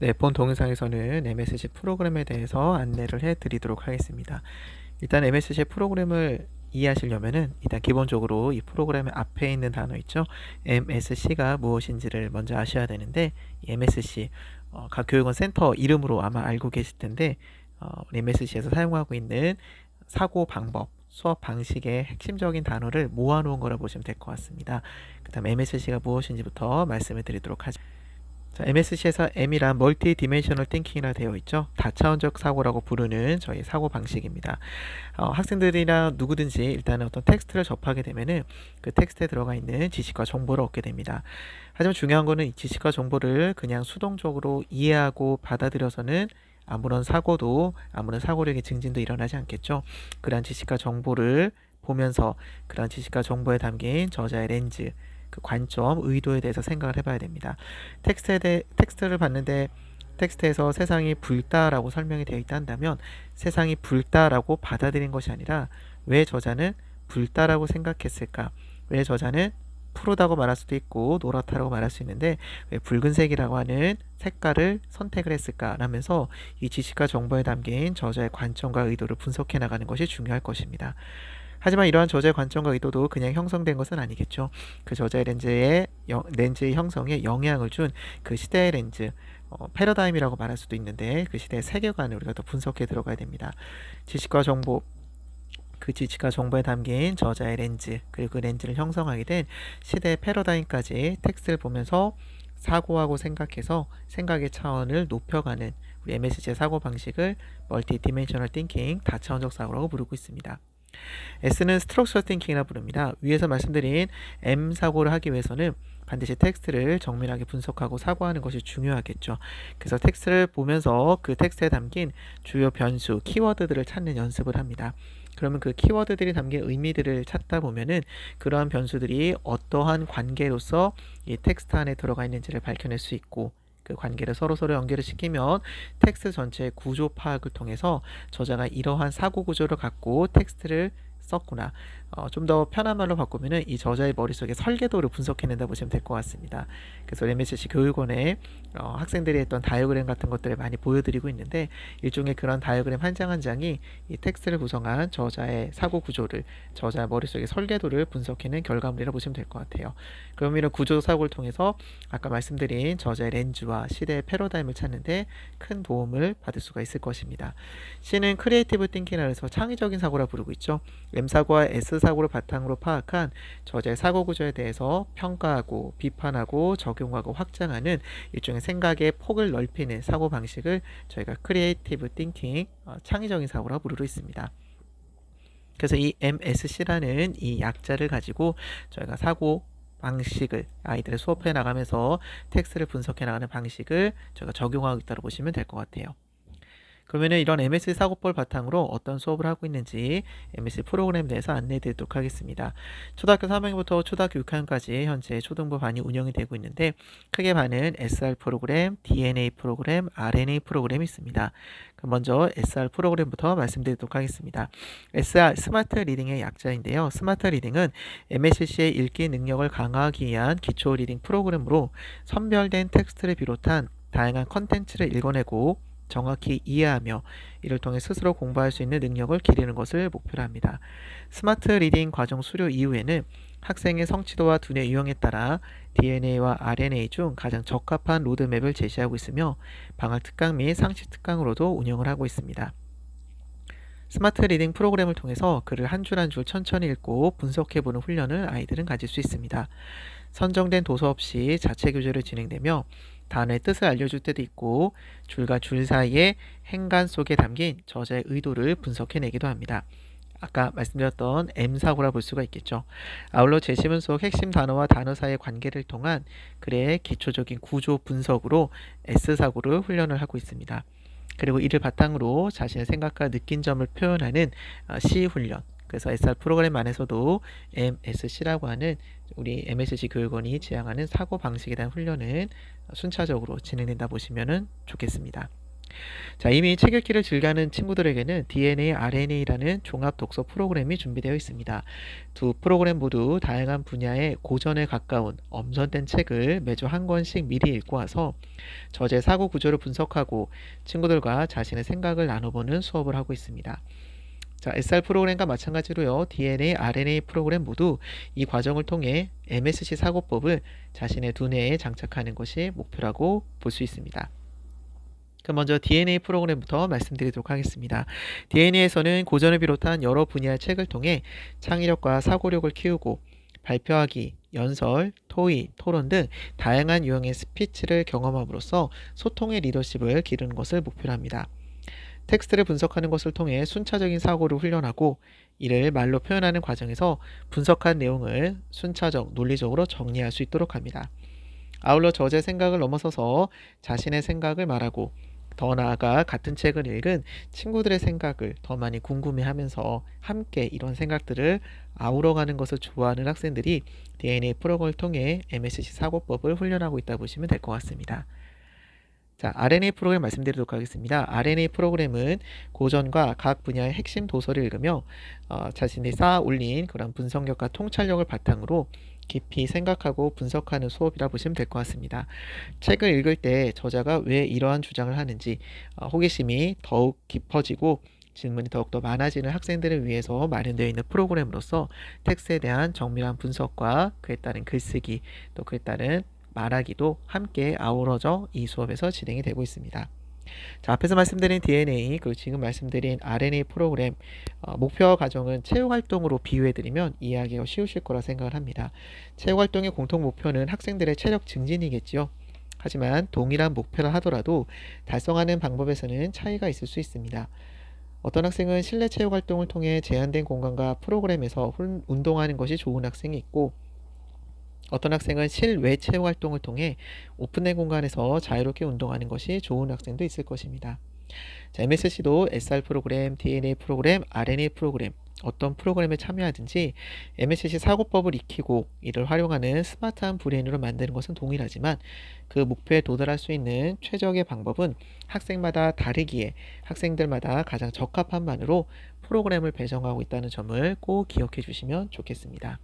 네, 본 동영상에서는 MSC 프로그램에 대해서 안내를 해드리도록 하겠습니다. 일단 MSC 프로그램을 이해하시려면은 일단 기본적으로 이 프로그램의 앞에 있는 단어 있죠? MSC가 무엇인지를 먼저 아셔야 되는데, 이 MSC 각 교육원 센터 이름으로 아마 알고 계실 텐데, MSC에서 사용하고 있는 사고 방법, 수업 방식의 핵심적인 단어를 모아놓은 거라 보시면 될 것 같습니다. 그 다음 MSC가 무엇인지부터 말씀을 드리도록 하죠. 자, MSC에서 M이란 멀티 디멘셔널 띵킹이라 되어 있죠. 다차원적 사고라고 부르는 저희 사고 방식입니다. 학생들이나 누구든지 일단은 어떤 텍스트를 접하게 되면은 그 텍스트에 들어가 있는 지식과 정보를 얻게 됩니다. 하지만 중요한 거는 이 지식과 정보를 그냥 수동적으로 이해하고 받아들여서는 아무런 사고도, 아무런 사고력의 증진도 일어나지 않겠죠. 그러한 지식과 정보를 보면서 그런 지식과 정보에 담긴 저자의 렌즈, 그 관점, 의도에 대해서 생각을 해봐야 됩니다. 텍스트를 봤는데 텍스트에서 세상이 붉다라고 설명이 되어 있다 한다면 세상이 붉다라고 받아들인 것이 아니라 왜 저자는 붉다라고 생각했을까? 왜 저자는 푸르다고 말할 수도 있고 노랗다라고 말할 수 있는데 왜 붉은색이라고 하는 색깔을 선택을 했을까? 라면서 이 지식과 정보에 담긴 저자의 관점과 의도를 분석해 나가는 것이 중요할 것입니다. 하지만 이러한 저자의 관점과 의도도 그냥 형성된 것은 아니겠죠. 그 저자의 렌즈의 형성에 영향을 준 그 시대의 렌즈, 패러다임이라고 말할 수도 있는데 그 시대의 세계관을 우리가 더 분석해 들어가야 됩니다. 지식과 정보, 그 지식과 정보에 담긴 저자의 렌즈, 그리고 그 렌즈를 형성하게 된 시대의 패러다임까지 텍스트를 보면서 사고하고 생각해서 생각의 차원을 높여가는 우리 MSC의 사고 방식을 멀티 디멘셔널 띵킹, 다차원적 사고라고 부르고 있습니다. S는 스트럭처 띵킹이라 부릅니다. 위에서 말씀드린 M 사고를 하기 위해서는 반드시 텍스트를 정밀하게 분석하고 사고하는 것이 중요하겠죠. 그래서 텍스트를 보면서 그 텍스트에 담긴 주요 변수, 키워드들을 찾는 연습을 합니다. 그러면 그 키워드들이 담긴 의미들을 찾다 보면은 그러한 변수들이 어떠한 관계로서 이 텍스트 안에 들어가 있는지를 밝혀낼 수 있고, 그 관계를 서로 연결을 시키면 텍스트 전체의 구조 파악을 통해서 저자가 이러한 사고 구조를 갖고 텍스트를 썼구나. 좀 더 편한 말로 바꾸면은 이 저자의 머릿속에 설계도를 분석해낸다 보시면 될 것 같습니다. 그래서 MSC 교육원에 학생들이 했던 다이어그램 같은 것들을 많이 보여드리고 있는데 일종의 그런 다이어그램 한 장 한 장이 이 텍스트를 구성한 저자의 사고 구조를, 저자 머릿속의 설계도를 분석해낸 결과물이라 보시면 될 것 같아요. 그럼 이런 구조 사고를 통해서 아까 말씀드린 저자의 렌즈와 시대의 패러다임을 찾는데 큰 도움을 받을 수가 있을 것입니다. C는 크리에이티브 띵킹이라 해서 창의적인 사고라 부르고 있죠. M사고와 S사고를 바탕으로 파악한 저자의 사고 구조에 대해서 평가하고 비판하고 적용하고 확장하는 일종의 생각의 폭을 넓히는 사고 방식을 저희가 크리에이티브 띵킹, 창의적인 사고라 부르고 있습니다. 그래서 이 MSC라는 이 약자를 가지고 저희가 사고 방식을 아이들의 수업해 나가면서 텍스트를 분석해 나가는 방식을 저희가 적용하고 있다고 보시면 될 것 같아요. 그러면은 이런 MSC 사고법을 바탕으로 어떤 수업을 하고 있는지 MSC 프로그램에 대해서 안내해 드리도록 하겠습니다. 초등학교 3학년부터 초등학교 6학년까지 현재 초등부 반이 운영이 되고 있는데 크게 반은 SR 프로그램, DNA 프로그램, RNA 프로그램이 있습니다. 그럼 먼저 SR 프로그램부터 말씀드리도록 하겠습니다. SR, 스마트 리딩의 약자인데요. 스마트 리딩은 MSC의 읽기 능력을 강화하기 위한 기초 리딩 프로그램으로 선별된 텍스트를 비롯한 다양한 컨텐츠를 읽어내고 정확히 이해하며 이를 통해 스스로 공부할 수 있는 능력을 기르는 것을 목표로 합니다. 스마트 리딩 과정 수료 이후에는 학생의 성취도와 두뇌 유형에 따라 DNA와 RNA 중 가장 적합한 로드맵을 제시하고 있으며 방학 특강 및 상시 특강으로도 운영을 하고 있습니다. 스마트 리딩 프로그램을 통해서 글을 한 줄 한 줄 천천히 읽고 분석해보는 훈련을 아이들은 가질 수 있습니다. 선정된 도서 없이 자체 교재로 진행되며 단어의 뜻을 알려줄 때도 있고 줄과 줄 사이의 행간 속에 담긴 저자의 의도를 분석해내기도 합니다. 아까 말씀드렸던 M사고라 볼 수가 있겠죠. 아울러 제시문 속 핵심 단어와 단어 사이의 관계를 통한 글의 기초적인 구조 분석으로 S사고를 훈련을 하고 있습니다. 그리고 이를 바탕으로 자신의 생각과 느낀 점을 표현하는 C 훈련, 그래서 SR 프로그램 안에서도 MSC라고 하는 우리 MSC 교육원이 지향하는 사고 방식에 대한 훈련은 순차적으로 진행된다 보시면 좋겠습니다. 자, 이미 책 읽기를 즐겨하는 친구들에게는 DNA, RNA라는 종합 독서 프로그램이 준비되어 있습니다. 두 프로그램 모두 다양한 분야의 고전에 가까운 엄선된 책을 매주 한 권씩 미리 읽고 와서 저자의 사고 구조를 분석하고 친구들과 자신의 생각을 나눠보는 수업을 하고 있습니다. 자, SR 프로그램과 마찬가지로요, DNA, RNA 프로그램 모두 이 과정을 통해 MSC 사고법을 자신의 두뇌에 장착하는 것이 목표라고 볼 수 있습니다. 그럼 먼저 DNA 프로그램부터 말씀드리도록 하겠습니다. DNA에서는 고전을 비롯한 여러 분야의 책을 통해 창의력과 사고력을 키우고 발표하기, 연설, 토의, 토론 등 다양한 유형의 스피치를 경험함으로써 소통의 리더십을 기르는 것을 목표로 합니다. 텍스트를 분석하는 것을 통해 순차적인 사고를 훈련하고 이를 말로 표현하는 과정에서 분석한 내용을 순차적, 논리적으로 정리할 수 있도록 합니다. 아울러 저자의 생각을 넘어서서 자신의 생각을 말하고 더 나아가 같은 책을 읽은 친구들의 생각을 더 많이 궁금해하면서 함께 이런 생각들을 아우러가는 것을 좋아하는 학생들이 DNA 프로그램을 통해 MSC 사고법을 훈련하고 있다 보시면 될 것 같습니다. 자, RNA 프로그램 말씀드리도록 하겠습니다. RNA 프로그램은 고전과 각 분야의 핵심 도서를 읽으며 자신이 쌓아 올린 그런 분석력과 통찰력을 바탕으로 깊이 생각하고 분석하는 수업이라 보시면 될 것 같습니다. 책을 읽을 때 저자가 왜 이러한 주장을 하는지 호기심이 더욱 깊어지고 질문이 더욱더 많아지는 학생들을 위해서 마련되어 있는 프로그램으로서 텍스트에 대한 정밀한 분석과 그에 따른 글쓰기 또 그에 따른 말하기도 함께 아우러져 이 수업에서 진행이 되고 있습니다. 자, 앞에서 말씀드린 DNA 그리고 지금 말씀드린 RNA 프로그램 목표와 과정은 체육활동으로 비유해드리면 이해하기가 쉬우실 거라 생각을 합니다. 체육활동의 공통 목표는 학생들의 체력 증진이겠지요. 하지만 동일한 목표를 하더라도 달성하는 방법에서는 차이가 있을 수 있습니다. 어떤 학생은 실내 체육활동을 통해 제한된 공간과 프로그램에서 운동하는 것이 좋은 학생이 있고 어떤 학생은 실외 체육 활동을 통해 오픈된 공간에서 자유롭게 운동하는 것이 좋은 학생도 있을 것입니다. 자, MSC도 SR 프로그램, DNA 프로그램, RNA 프로그램 어떤 프로그램에 참여하든지 MSC 사고법을 익히고 이를 활용하는 스마트한 브레인으로 만드는 것은 동일하지만 그 목표에 도달할 수 있는 최적의 방법은 학생마다 다르기에 학생들마다 가장 적합한 만으로 프로그램을 배정하고 있다는 점을 꼭 기억해 주시면 좋겠습니다.